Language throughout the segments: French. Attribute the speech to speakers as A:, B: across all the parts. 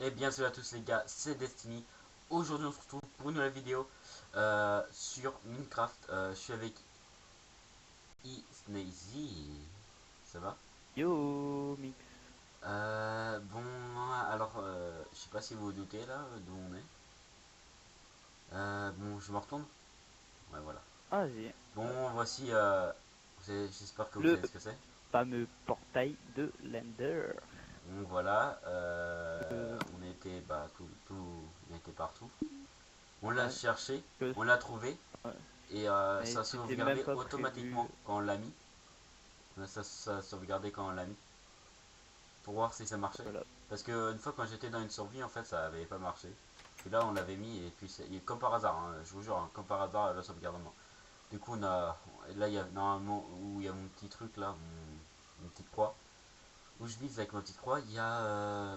A: Et bien salut à tous les gars, c'est Destiny. Aujourd'hui on se retrouve pour une nouvelle vidéo sur Minecraft. Je suis avec Snazy. Ça va?
B: Yo, Mix.
A: Bon, alors je sais pas si vous vous doutez là d'où on est. Bon, je me retourne. Ouais, voilà.
B: Ah, j'ai
A: Bon, voici. J'espère que vous
B: le
A: savez ce que c'est.
B: fameux portail de l'Ender.
A: Donc voilà,
B: Euh,
A: on était on était partout. On l'a
B: ouais,
A: cherché,
B: que,
A: on l'a trouvé.
B: ouais.
A: Et
B: Mais
A: ça
B: c'était même
A: sauvegardait
B: pas prévu.
A: automatiquement quand on l'a mis. Ça sauvegardait quand on l'a mis. Pour voir si ça marchait.
B: Voilà.
A: Parce que une fois quand j'étais dans une survie, en fait, ça avait pas marché. Puis là, on l'avait mis et puis comme par hasard, hein, je vous jure, hein, comme par hasard, le sauvegardement. Du coup, là, il y a normalement où il y a mon petit truc là, une petite croix. Où je vise avec ma petite croix, il y a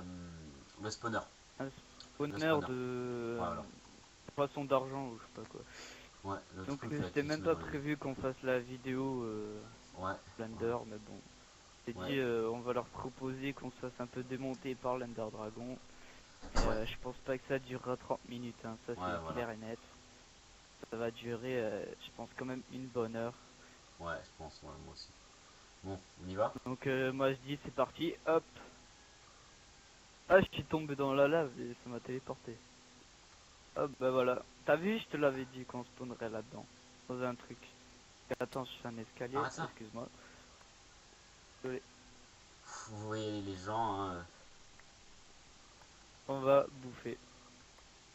A: le spawner.
B: Un
A: Le
B: spawner
A: spawner.
B: de
A: Voilà.
B: poisson d'argent ou je sais pas quoi.
A: Ouais, le
B: Donc
A: truc là
B: c'était
A: qui se
B: même
A: met
B: pas
A: dans les.
B: prévu qu'on fasse la vidéo
A: Ouais,
B: l'Ender, mais bon. J'ai
A: ouais,
B: dit on va leur proposer qu'on se fasse un peu démonter par l'Ender Dragon. Et
A: ouais,
B: je pense pas que ça durera 30 minutes, hein. Ça
A: ouais,
B: c'est
A: voilà.
B: clair et net. Ça va durer, je pense quand même une bonne heure.
A: Ouais, je pense, ouais, moi aussi. Bon, on y va?
B: Donc moi je dis c'est parti, hop. Ah, je suis tombé dans la lave et ça m'a téléporté. Hop, bah voilà. T'as vu, je te l'avais dit qu'on spawnerait là-dedans. Dans un truc. Attends, je fais un escalier,
A: Arrête ça!
B: excuse-moi. Désolé.
A: Vous voyez les gens, hein.
B: On va bouffer.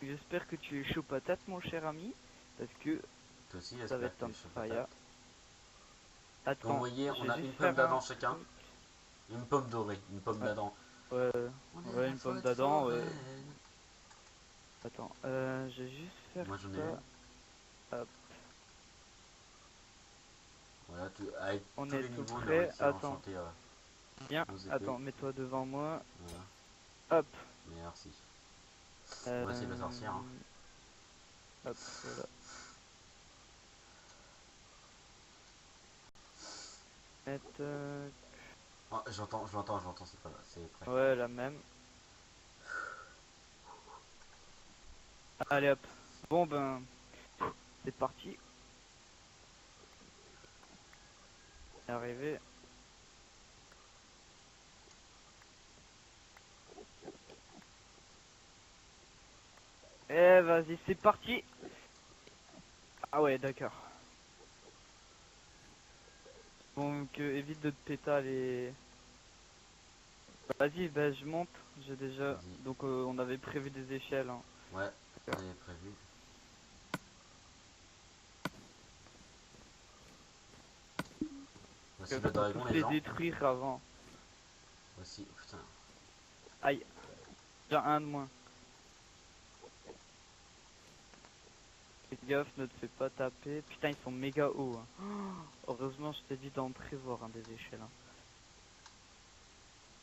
B: J'espère que tu es chaud patate, mon cher ami. Parce que
A: Toi aussi,
B: ça va
A: j'espère
B: être
A: que
B: un
A: je suis patate.
B: fire.
A: Donc, vous
B: Attends,
A: voyez,
B: je
A: on
B: vais
A: a
B: juste
A: une pomme
B: faire un
A: d'Adam chacun.
B: truc.
A: Une pomme dorée, une pomme
B: Ouais,
A: d'Adam.
B: ouais,
A: On est
B: ouais,
A: la
B: une pomme
A: faute
B: d'Adam.
A: foraine.
B: Attends, je vais juste faire
A: Moi, j'en ai une.
B: ça. Hop,
A: Voilà, avec
B: on
A: tous
B: est
A: les
B: tout
A: niveaux, on a
B: prêt.
A: réussi à
B: Attends,
A: enchanter
B: viens,
A: nos épées.
B: attends, mets-toi devant moi.
A: Voilà,
B: Hop.
A: merci. Moi, c'est la sorcière, hein.
B: Euh, Hop, voilà. Mettre,
A: Oh, j'entends, c'est pas là, c'est prêt.
B: ouais, la même. Allez hop. Bon ben, c'est parti. Arrivé. Eh, vas-y, c'est parti. Ah ouais, d'accord. Donc, évite de te péter les... Vas-y, ben je monte. J'ai déjà...
A: Vas-y.
B: Donc, on avait prévu des échelles, hein.
A: Ouais, on
B: D'accord.
A: avait prévu. Voici le
B: Faut tous
A: dragon, les
B: les
A: gens.
B: détruire avant.
A: Voici, putain.
B: Aïe, déjà un de moins. Fais gaffe, ne te fais pas taper. Putain, ils sont méga hauts, hein. Oh, heureusement, je t'ai dit d'en prévoir, hein, des échelles, hein.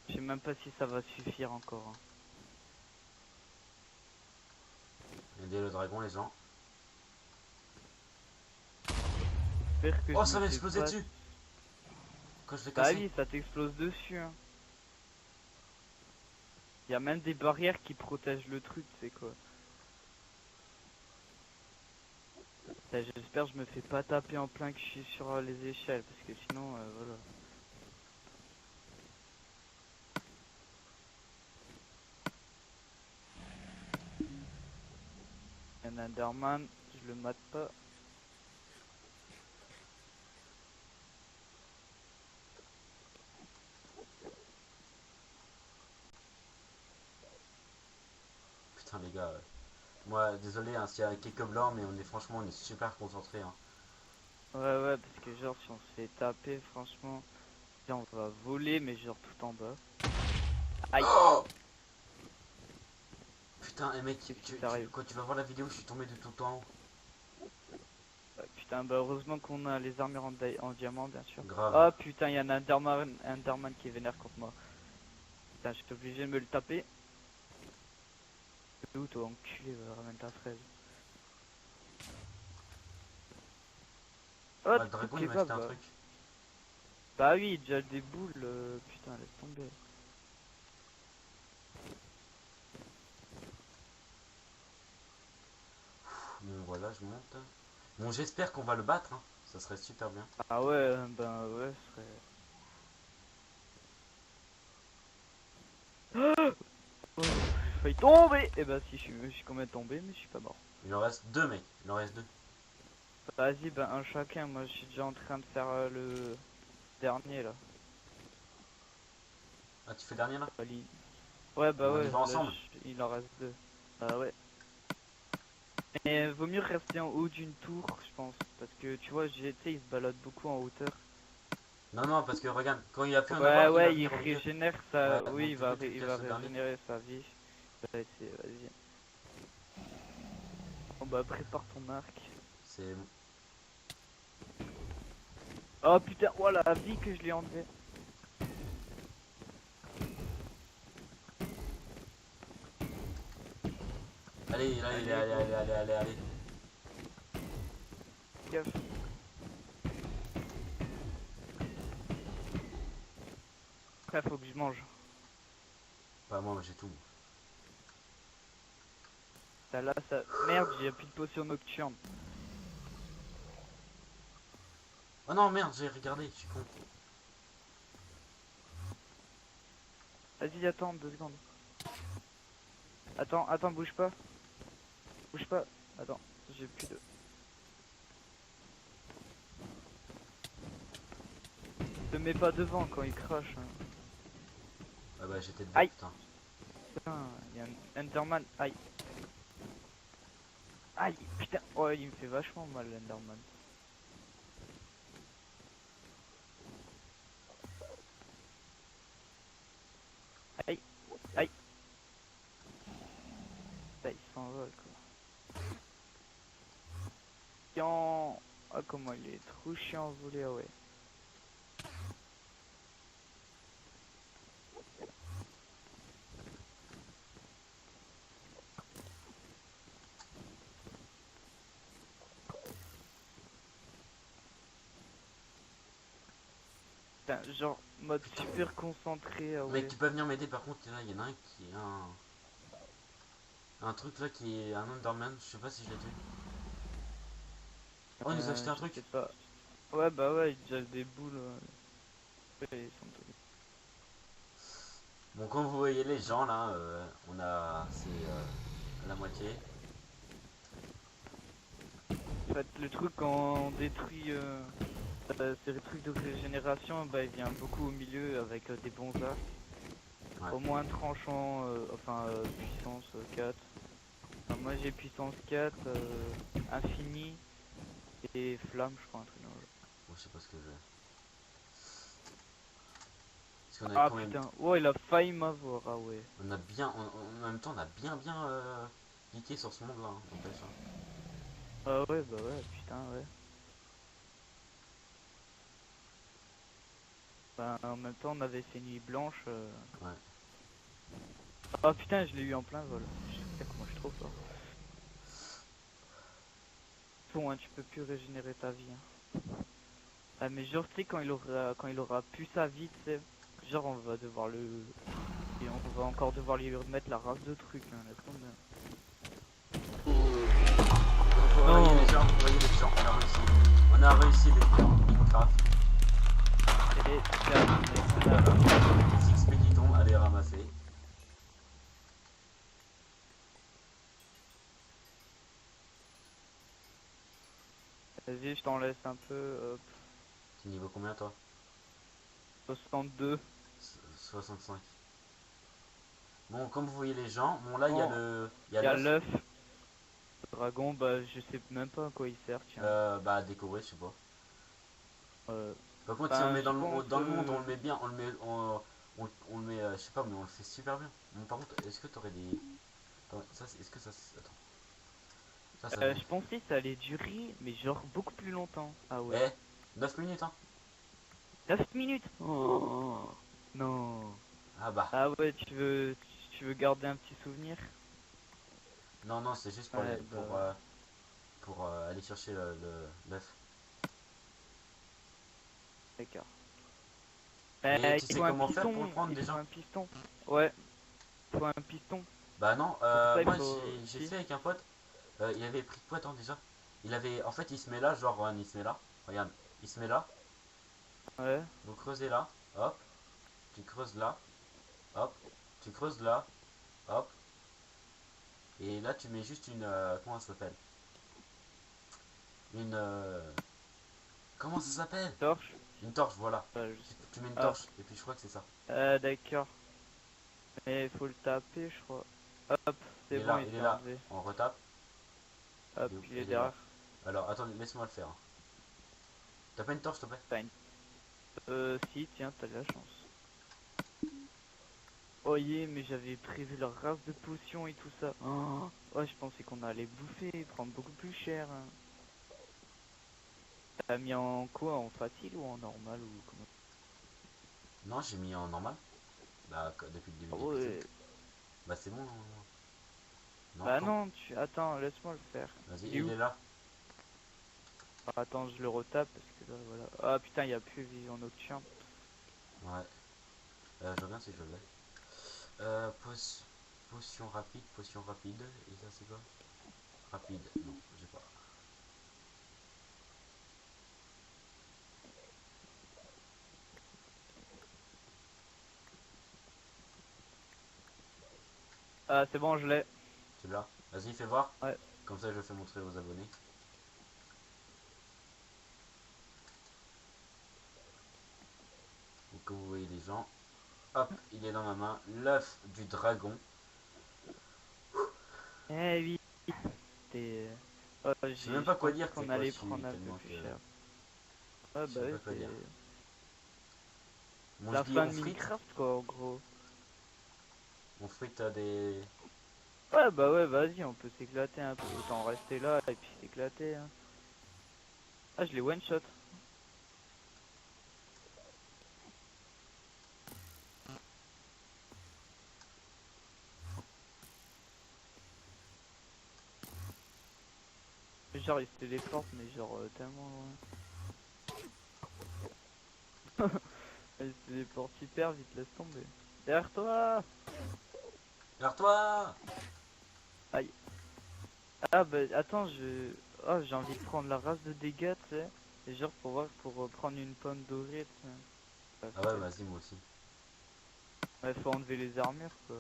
B: Je sais même pas si ça va suffire encore, hein.
A: Aidez le dragon, les gens.
B: J'espère que
A: Oh,
B: je
A: ça
B: me
A: va
B: fais
A: exploser
B: pas...
A: dessus quand je l'ai
B: Bah
A: cassé.
B: oui, ça t'explose dessus, hein. Il y a même des barrières qui protègent le truc, c'est quoi. J'espère que je me fais pas taper en plein que je suis sur les échelles, parce que sinon, voilà. Il y a un Enderman, je le mate pas.
A: Putain, les gars. Moi, désolé hein, s'il y a quelques blancs, mais on est super concentrés, hein.
B: Ouais, ouais, parce que genre, si on se fait taper, franchement, là, on va voler, mais genre tout en bas. Aïe,
A: Oh putain, mec,
B: qu'est-ce qui t'arrive?
A: quand tu vas voir la vidéo, je suis tombé de tout en haut.
B: Putain, bah heureusement qu'on a les armures en diamant, bien sûr.
A: Grave.
B: Oh putain, il y a un Enderman qui est vénère contre moi. Putain, j'étais obligé de me le taper. T'es où toi, enculé, ramène ta fraise. Oh,
A: Bah, le
B: coup de
A: dragon, il m'a
B: kebab,
A: jeté un
B: bah.
A: truc.
B: Bah oui, déjà des boules, putain, laisse tomber.
A: là, je monte. Bon, j'espère qu'on va le battre, hein. Ça serait super bien.
B: Ah ouais, ben ouais, ce serait... Oh, j'ai failli tomber. Et bah si, je suis quand même tombé, mais je suis pas mort.
A: Il en reste deux, mec. Il en reste deux.
B: Vas-y, ben un chacun. Moi, je suis déjà en train de faire le dernier là.
A: Ah, tu fais le dernier là?
B: Ali. Ouais, bah
A: Bon, on y
B: ouais,
A: va
B: là,
A: ensemble.
B: il en reste deux. Bah ouais. Mais vaut mieux rester en haut d'une tour, je pense. Parce que tu vois, GT il se balade beaucoup en hauteur.
A: Non, non, parce que regarde, quand il a pu en
B: Ouais,
A: avoir, il va
B: ouais, il
A: venir au milieu.
B: régénère ça.
A: Ouais,
B: Oui,
A: donc du coup, tu te
B: il va
A: casses le dernier.
B: régénérer sa vie. Ouais, vas-y. Bon bah, prépare ton arc.
A: C'est.
B: Oh putain, oh la vie que je l'ai enlevé.
A: Allez, allez, allez,
B: Allez,
A: allez,
B: go.
A: allez, allez, allez, allez.
B: Gaffe. Après, faut que je mange.
A: Pas moi, j'ai tout.
B: Ça là, ça. Merde, j'ai plus de potion nocturne.
A: Oh non, merde, j'ai regardé, je suis con.
B: Vas-y, attends 2 secondes. Attends, bouge pas. Bouge pas. Attends, j'ai plus de. Te mets pas devant quand il crache. Hein.
A: Ah bah, j'étais dedans,
B: Aïe.
A: putain.
B: Putain, il y a un Enderman. Aïe. Aïe, putain. Oh, il me fait vachement mal, l'Enderman. Aïe. Aïe. Putain, il s'envole, quoi. Chiant. Ah, comment il est trop chiant à voler, ah ouais. Putain, genre, mode super concentré, ah
A: Mec,
B: ouais.
A: tu peux venir m'aider par contre, là, il y en a un qui est un truc là qui est un Enderman, je sais pas si je l'ai tué. Oh, il nous a acheté un
B: Je
A: truc.
B: sais pas. Ouais, bah ouais, il jette des boules. Ouais, ils sont tous-
A: Bon, comme vous voyez les gens là, on a. C'est la moitié.
B: En fait, le truc quand on détruit ces trucs de régénération, bah il vient beaucoup au milieu avec des bons arcs.
A: Ouais.
B: Au moins tranchant, puissance 4. Enfin, moi j'ai puissance 4, infini et flamme, je crois, un truc dans le genre.
A: Bon, je sais pas ce que j'ai. Parce qu'on a
B: Ah
A: quand même.
B: putain, oh il a failli m'avoir, ah ouais.
A: On a bien. En même temps, on a bien geeké sur ce monde là, hein, n'empêche, hein.
B: Ah ouais, bah ouais, putain, ouais. Bah, en même temps, on avait ces nuits blanches.
A: Ouais.
B: Ah putain, je l'ai eu en plein vol. Putain, comment je suis trop fort. Bon, hein, tu peux plus régénérer ta vie. Hein. Ah, mais genre, tu sais, quand il aura plus sa vie, tu sais, genre, on va devoir le. Et on va encore devoir lui remettre la race de trucs. Hein, laisse tomber.
A: Vous voyez les gens, vous voyez les gens, on a réussi. On a réussi les Minecraft.
B: Et terminé.
A: Les XP qui tombent, allez ramasser.
B: Vas-y, je t'en laisse un peu. Hop.
A: Tu niveau combien toi?
B: 62.
A: 65. Bon, comme vous voyez les gens, bon là il y a
B: Oh,
A: le. Il y
B: il y
A: a
B: a
A: l'œuf.
B: l'œuf. Dragon, bah, je sais même pas à quoi il sert, tiens.
A: Bah à décorer, je sais pas.
B: Euh,
A: Par contre, si on le
B: ben,
A: met
B: je pense.
A: dans le monde, on le met bien, on le met, on le met, je sais pas, mais on le fait super bien. Bon, par contre, est-ce que t'aurais des. Attends, ça, est-ce que ça. Attends. Ça
B: Je pensais que ça allait durer, mais genre beaucoup plus longtemps. Ah ouais.
A: Eh, 9 minutes, hein.
B: 9 minutes. Oh non.
A: Ah bah.
B: Ah ouais, tu veux garder un petit souvenir?
A: Non, non, c'est juste
B: Ouais, bah,
A: pour aller chercher l'œuf.
B: d'accord.
A: Mais tu
B: Il
A: sais
B: faut un
A: comment faire pour le
B: piston,
A: prendre
B: il faut
A: déjà?
B: un piston. Ouais, il faut un piston.
A: Bah non,
B: Pour ça, il
A: moi
B: faut...
A: j'ai
B: Si.
A: fait avec un pote. Il avait pris quoi, attends déjà? Il avait, en fait, il se met là, genre, Juan, il se met là. Regarde, il se met là.
B: Ouais.
A: Vous creusez là, hop. Tu creuses là, hop. Tu creuses là, hop. Et là, tu mets juste une, comment ça s'appelle? Une, comment ça s'appelle?
B: Torche.
A: Une torche, voilà.
B: Je sais.
A: Tu mets une
B: Ah.
A: torche, et puis je crois que c'est ça.
B: D'accord. Mais il faut le taper, je crois. Hop,
A: Il
B: c'est
A: est
B: bon,
A: là,
B: il
A: il est
B: s'est
A: là.
B: enlevé.
A: On retape.
B: Hop, il est
A: Il est là.
B: derrière.
A: Alors, attendez, laisse-moi le faire. T'as pas une torche, s'il te plaît?
B: T'as une... si, tiens, t'as de la chance. Oh yeah, mais j'avais prévu leur race de potions et tout ça. Oh, je pensais qu'on allait bouffer, prendre beaucoup plus cher, hein. T'as mis en quoi? En facile ou en normal ou comment?
A: Non, j'ai mis en normal. Bah, depuis le début
B: Ah
A: de l'épisode.
B: ouais.
A: Bah, c'est bon. Non,
B: Bah
A: quand?
B: non, tu... Attends, laisse-moi le faire.
A: Vas-y,
B: Il est
A: il
B: où?
A: est là.
B: Ah, attends, je le retape parce que là, voilà. Ah putain, il y a plus vision nocturne.
A: Ouais. Je reviens si je l'ai. Potion rapide, potion rapide. Et ça, c'est quoi? Rapide. Non, j'ai pas.
B: Ah, c'est bon, je l'ai.
A: Tu l'as? Vas-y, fais voir.
B: Ouais.
A: Comme ça, je le fais montrer aux abonnés. Donc, comme vous voyez les gens. Hop, il est dans ma main. L'œuf du dragon.
B: Eh oui. T'es... Oh,
A: Je sais même
B: je
A: pas quoi
B: pensais
A: dire, c'est
B: qu'on
A: quoi, je
B: allait
A: suis
B: prendre un peu
A: tellement
B: plus
A: que.
B: cher. Ouais,
A: Je
B: bah
A: sais
B: oui,
A: pas quoi
B: c'est
A: dire. Bon, je
B: la
A: dis
B: fin
A: on
B: de
A: frite.
B: Minecraft, quoi, en gros.
A: On frite des.
B: Ouais, bah ouais, vas-y, on peut s'éclater un peu. Autant rester là et puis s'éclater, hein. Ah, je l'ai one shot. Genre, il se téléporte, mais genre tellement loin. Il se téléporte hyper vite, laisse tomber. Derrière toi!
A: Vers toi!
B: Aïe. Ah, bah attends, je. Oh, j'ai envie de prendre la race de dégâts, tu sais. Et genre, pour voir, pour prendre une pomme dorée, tu sais. Parce
A: Ah ouais,
B: que.
A: vas-y, moi aussi.
B: Ouais, faut enlever les armures, quoi.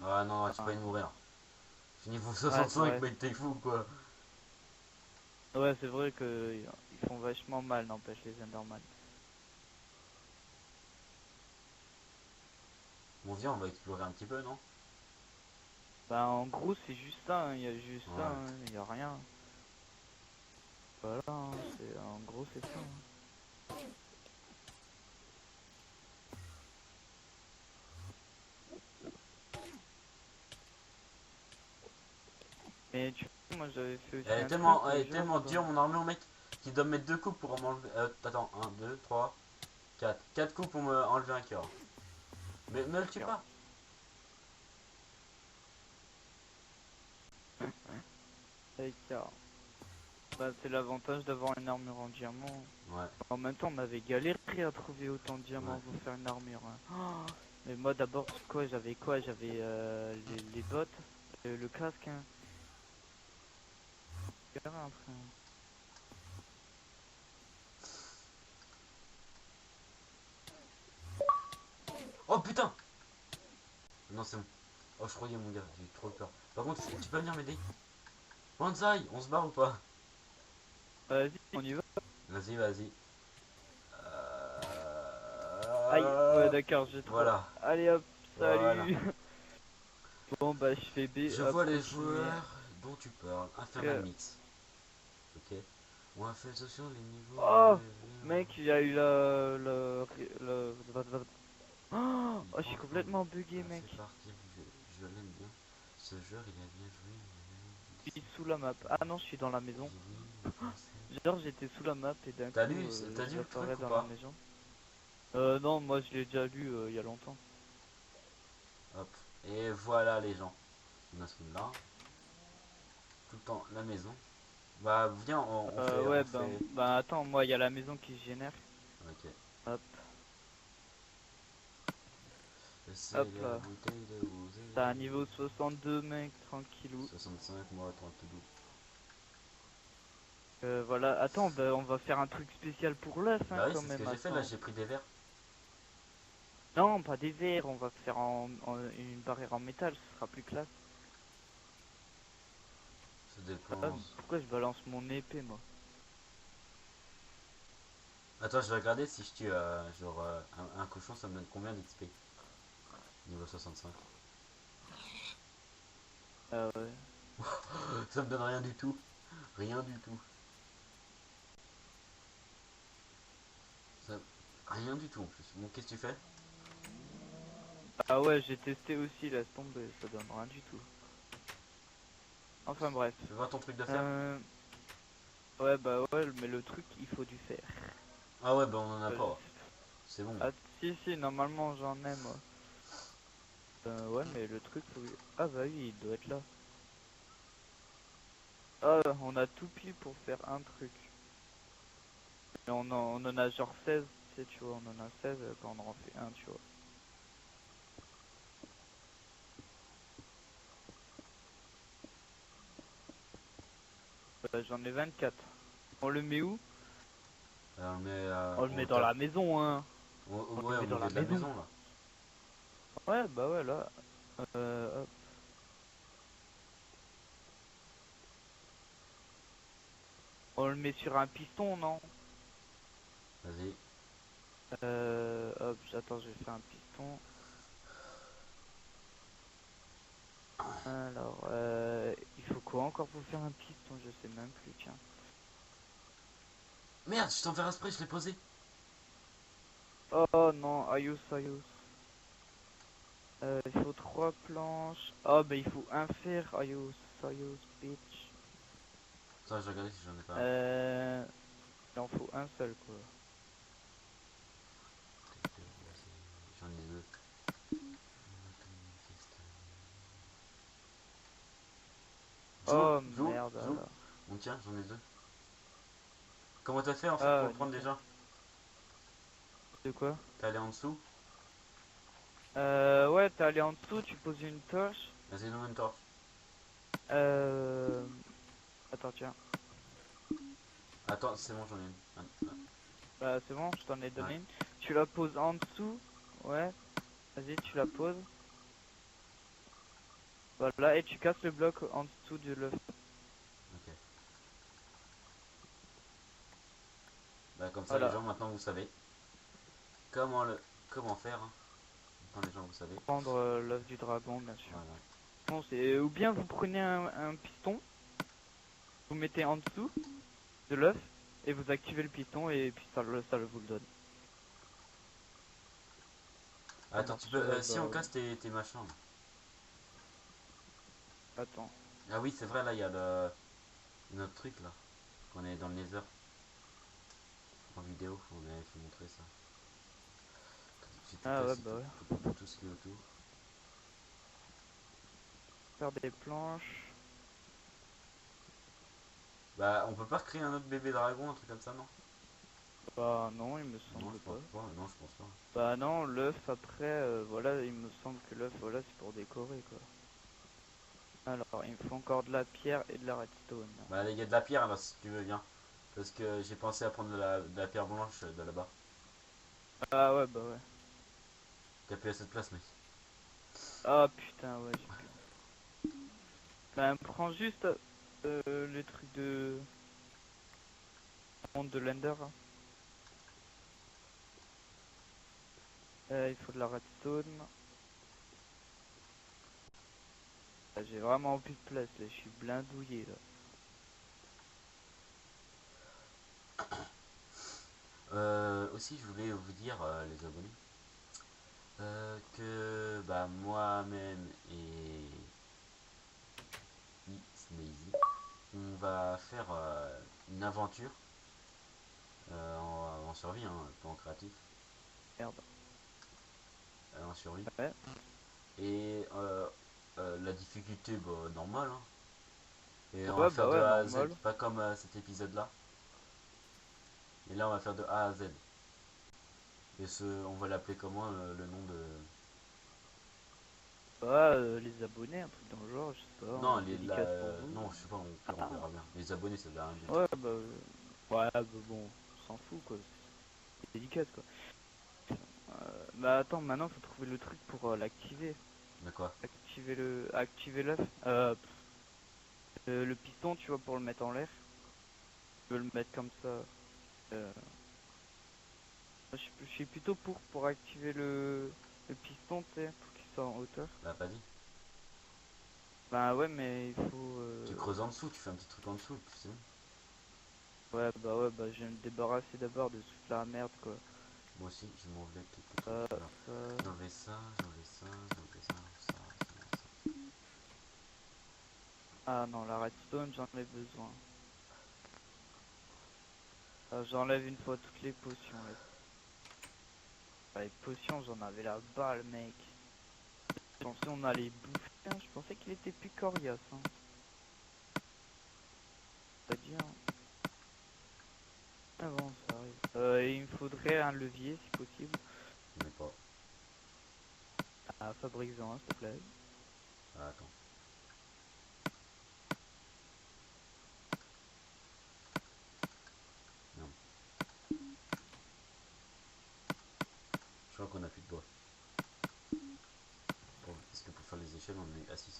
A: Ah non, tu peux pas y
B: Enfin,
A: mourir. Je suis niveau
B: ouais, c'est
A: 65,
B: vrai.
A: mais t'es fou quoi.
B: Ouais, c'est vrai que ils font vachement mal, n'empêche, les Enderman.
A: Bon, viens, on va explorer un petit peu, non?
B: Bah, en gros, c'est juste ça, hein. Il y a juste ça,
A: Ouais.
B: hein. Il y a rien. Voilà, hein. C'est... En gros, c'est ça, hein. Mais tu vois, moi, j'avais fait aussi un truc,
A: Elle est
B: genre.
A: tellement dure, mon armure, mec, qu'il doit me mettre 2 coups pour m'enlever. Attends, un 2 3 4 4 coups pour me enlever un cœur. Mais me le tue pas.
B: D'accord. Bah, c'est l'avantage d'avoir une armure en diamant.
A: Ouais,
B: En même temps, on avait galéré à trouver autant de diamants
A: ouais.
B: pour faire une armure, hein. Oh, mais moi, d'abord, quoi? J'avais les bottes, le casque, hein. Galère, après.
A: Oh putain! Non, c'est bon. Oh, je croyais, mon gars, j'ai eu trop peur. Par contre, tu peux venir m'aider? Banzai, on se barre ou pas?
B: Vas-y, on y va.
A: Vas-y, vas-y.
B: Aïe, ouais, d'accord, j'ai trop.
A: Voilà,
B: Allez hop,
A: voilà.
B: salut. Bon, bah, je fais B,
A: Je
B: hop,
A: vois les
B: continuer.
A: joueurs dont tu parles. Infernal
B: Que...
A: Mix. Ok. On a fait attention les niveaux.
B: Oh, mec, il y a eu Oh,
A: Il
B: oh, je suis
A: entre
B: complètement bugué,
A: fait
B: mec.
A: partie du jeu. Je l'aime bien. Ce joueur, il a bien joué.
B: Je suis sous la map. Ah non, je suis dans la maison. Genre, j'étais sous la map et d'un
A: T'as
B: coup,
A: lu, t'as lu le
B: j'apparais
A: truc ou
B: dans la
A: pas?
B: maison. Non, moi, je l'ai déjà lu il y a longtemps.
A: Hop. Et voilà les gens. On a ce là. Tout le temps la maison. Bah viens,
B: Ouais,
A: on
B: ben,
A: fait.
B: bah, attends, moi, il y a la maison qui se génère.
A: Ok.
B: Hop,
A: C'est
B: hop
A: la
B: là.
A: bouteille de rosé.
B: T'as un niveau 62, mec, tranquillou.
A: 65, moi tranquillou.
B: Voilà, attends, bah, on va faire un truc spécial pour l'œuf, hein,
A: Bah oui,
B: quand
A: c'est ce que
B: même,
A: j'ai fait là,
B: attends.
A: j'ai pris des verres.
B: Non, pas des verres, on va faire une barrière en métal, ce sera plus classe.
A: Ça
B: Ah,
A: dépend.
B: pourquoi je balance mon épée, moi?
A: Attends, je vais regarder si je tue genre un cochon, ça me donne combien d'XP? Niveau 65.
B: Ah ouais.
A: Ça me donne rien du tout. Rien du tout. Ça- Rien du tout en plus. Bon, qu'est-ce que tu fais?
B: Ah ouais, j'ai testé aussi, laisse tomber, ça donne rien du tout. Enfin bref.
A: Fais voir ton truc de fer.
B: Euh... Ouais, bah ouais, mais le truc, il faut du fer.
A: Ah ouais, bah on en a
B: Euh,
A: pas. C'est bon.
B: Ah, si, normalement j'en ai, moi. Ouais, mais le truc, faut... Ah bah oui, il doit être là. Ah, on a tout pile pour faire un truc. Mais on en a genre 16, tu sais, tu vois, on en a 16 quand on en fait un, tu vois. J'en ai 24. On le met où?
A: On le met
B: On le
A: en
B: met dans
A: hauteur.
B: la maison, hein. On
A: Ouais,
B: le
A: au
B: met dans
A: milieu
B: la
A: de la
B: maison.
A: maison là.
B: Ouais, bah ouais, là. Hop. On le met sur un piston, non?
A: Vas-y.
B: Hop, j'attends, je vais faire un piston. Alors, il faut quoi encore pour faire un piston? Je sais même plus, tiens.
A: Merde, je t'en fais exprès, je l'ai posé.
B: Oh non, ayus, ayus. Il faut 3 planches. Oh, bah il faut un fer, ayus, ayus, bitch.
A: Attends, je vais regarder si j'en ai pas.
B: Il en faut un seul, quoi.
A: J'en ai deux. Joue,
B: Oh
A: joue,
B: merde,
A: joue.
B: alors.
A: Bon tiens, j'en ai deux. Comment t'as fait en fait pour
B: Ah,
A: le prendre
B: nickel.
A: déjà?
B: De quoi?
A: T'es allé en dessous?
B: Ouais, t'es allé en dessous, tu poses une torche.
A: Vas-y, donne une torche.
B: Euh... Attends, tiens.
A: Attends, c'est bon, j'en ai une.
B: Bah, c'est bon, je t'en ai
A: Ouais.
B: donné une. Tu la poses en dessous. Ouais, vas-y, tu la poses. Voilà, et tu casses le bloc en dessous de l'œuf.
A: Ok. Bah comme ça les
B: Voilà,
A: gens maintenant vous savez comment le comment faire. Hein. Maintenant les gens vous savez.
B: prendre l'œuf du dragon, bien sûr.
A: Voilà.
B: Bon, c'est ou bien vous prenez un piston, vous mettez en dessous de l'œuf et vous activez le piston et puis ça vous le donne. Ça
A: Attends, tu
B: marche,
A: peux. Si
B: bah
A: on
B: ouais.
A: casse tes machins. Là.
B: Attends.
A: Ah oui, c'est vrai, là il y a notre truc là. On est dans le Nether. En vidéo, on avait fait montrer ça. J'ai tout
B: Ah ouais,
A: cassé,
B: bah ouais.
A: tout ce qui est autour.
B: Faire des planches.
A: Bah on peut pas recréer un autre bébé dragon, un truc comme ça, non?
B: Bah non, il me
A: Non,
B: semble
A: je pense
B: pas.
A: pas. Non, je pense pas.
B: Bah non, l'œuf après, voilà, il me semble que l'œuf, voilà, c'est pour décorer quoi. Alors, il me faut encore de la pierre et de la redstone.
A: Bah il y a de la pierre là si tu veux bien. Parce que j'ai pensé à prendre de la pierre blanche de là-bas.
B: Ah ouais, bah ouais.
A: T'as plus assez de place, mec.
B: Ah putain, ouais, j'ai plus. Bah, prends juste le truc de monde de l'Ender. Hein. Il faut de la redstone. Ah, j'ai vraiment plus de place là, je suis blindouillé là.
A: Aussi, je voulais vous dire, les abonnés, que bah, moi-même et Sneezy, on va faire une aventure en survie, hein, pas en créatif,
B: Merde.
A: en survie.
B: Ouais.
A: Et la difficulté, bah, normale. Hein. Et on va
B: Ouais,
A: faire
B: bah
A: de
B: ouais,
A: A à Z,
B: normal.
A: pas comme cet épisode-là. Et là, on va faire de A à Z. Et on va l'appeler comment le nom de.
B: pas, les abonnés, un truc dans le genre, je sais pas,
A: Non,
B: une dédicace pour vous.
A: non, je sais pas, au pire, on
B: Ah,
A: verra bien. Les abonnés, ça veut rien dire.
B: ouais, bah, ouais, bah bon, on s'en fout quoi, c'est dédicace quoi. Bah attends, maintenant faut trouver le truc pour l'activer.
A: Mais quoi?
B: Activer l'œuf. Le piston, tu vois, pour le mettre en l'air. Je veux le mettre comme ça. Euh, je suis plutôt pour activer le piston, tu sais, pour qu'il soit en hauteur.
A: Bah, pas dit.
B: Bah ouais, mais il faut.
A: Tu creuses en dessous, tu fais un petit truc en dessous, puis c'est bon.
B: Ouais, bah je vais me débarrasser d'abord de toute la merde, quoi.
A: Moi aussi, je m'enlève quelques trucs.
B: Ça,
A: Alors,
B: ça.
A: j'enlève ça, j'enlève ça, j'enlève ça, ça.
B: Ah non, la redstone, j'en ai besoin. Ah, j'enlève une fois toutes les potions, là. Ah, les potions, j'en avais la balle, mec. Je pensais on allait bouffer, hein. Je pensais qu'il était plus coriace, hein. Pas dire. Ah bon, ça arrive. Il me faudrait un levier, si possible.
A: Je mets pas.
B: Ah, fabrique-en, s'il te plaît.
A: Ah, attends. Non. Je crois qu'on a plus de bois. Parce que pour faire les échelles, on est assis.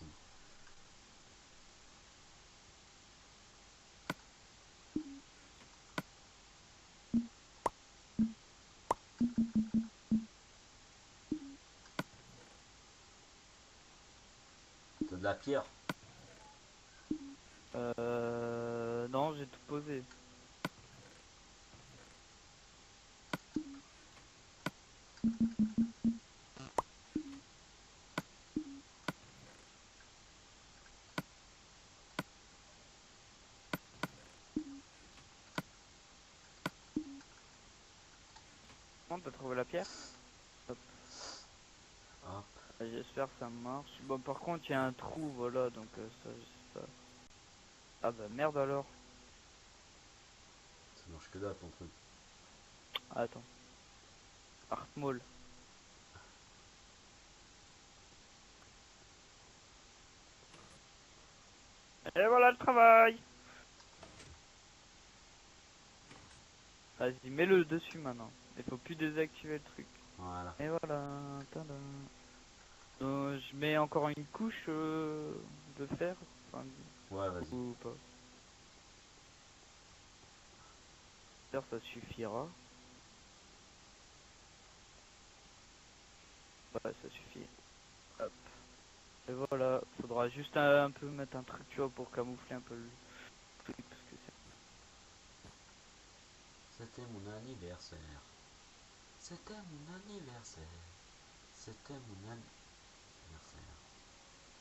A: T'as de la pierre?
B: Non, j'ai tout posé. Bon, t'as trouvé la pierre? Hop.
A: Hop.
B: J'espère que ça marche. Bon, par contre, il y a un trou, voilà, donc ça, je sais pas. Ah bah merde alors.
A: Ça marche que dalle ton truc.
B: Attends. Artmall. Et voilà le travail. Vas-y, mets-le dessus maintenant. Il faut plus désactiver le truc.
A: Voilà.
B: Et voilà. Tada. Je mets encore une couche de fer. Enfin,
A: Ouais, vas-y.
B: ou pas. Fer, ça suffira. Ouais, ça suffit. Hop. Et voilà. Faudra juste un peu mettre un truc, tu vois, pour camoufler un peu le truc. Parce que
A: C'était mon anniversaire. C'était mon anniversaire. C'était mon anniversaire.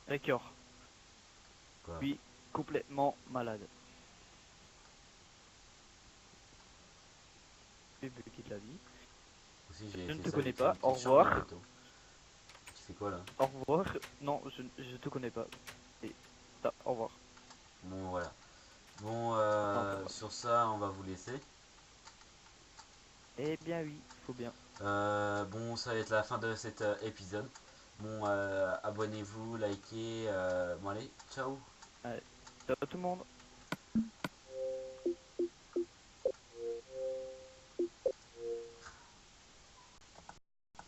B: D'accord.
A: Quoi?
B: Puis, complètement malade. Et bugué de la vie.
A: Aussi, j'ai
B: Je ne
A: fait
B: te
A: ça, j'ai
B: connais
A: fait une
B: pas. Au
A: petite chambre en
B: revoir.
A: béton. Tu fais quoi là?
B: Au revoir. Non, je te connais pas. Et au revoir.
A: Bon, voilà. Bon,
B: Enfin, bref.
A: sur ça, on va vous laisser.
B: Eh bien oui, faut bien.
A: Bon, ça va être la fin de cet épisode. Bon, abonnez-vous, likez. Bon, allez, ciao!
B: Allez, ciao tout le monde.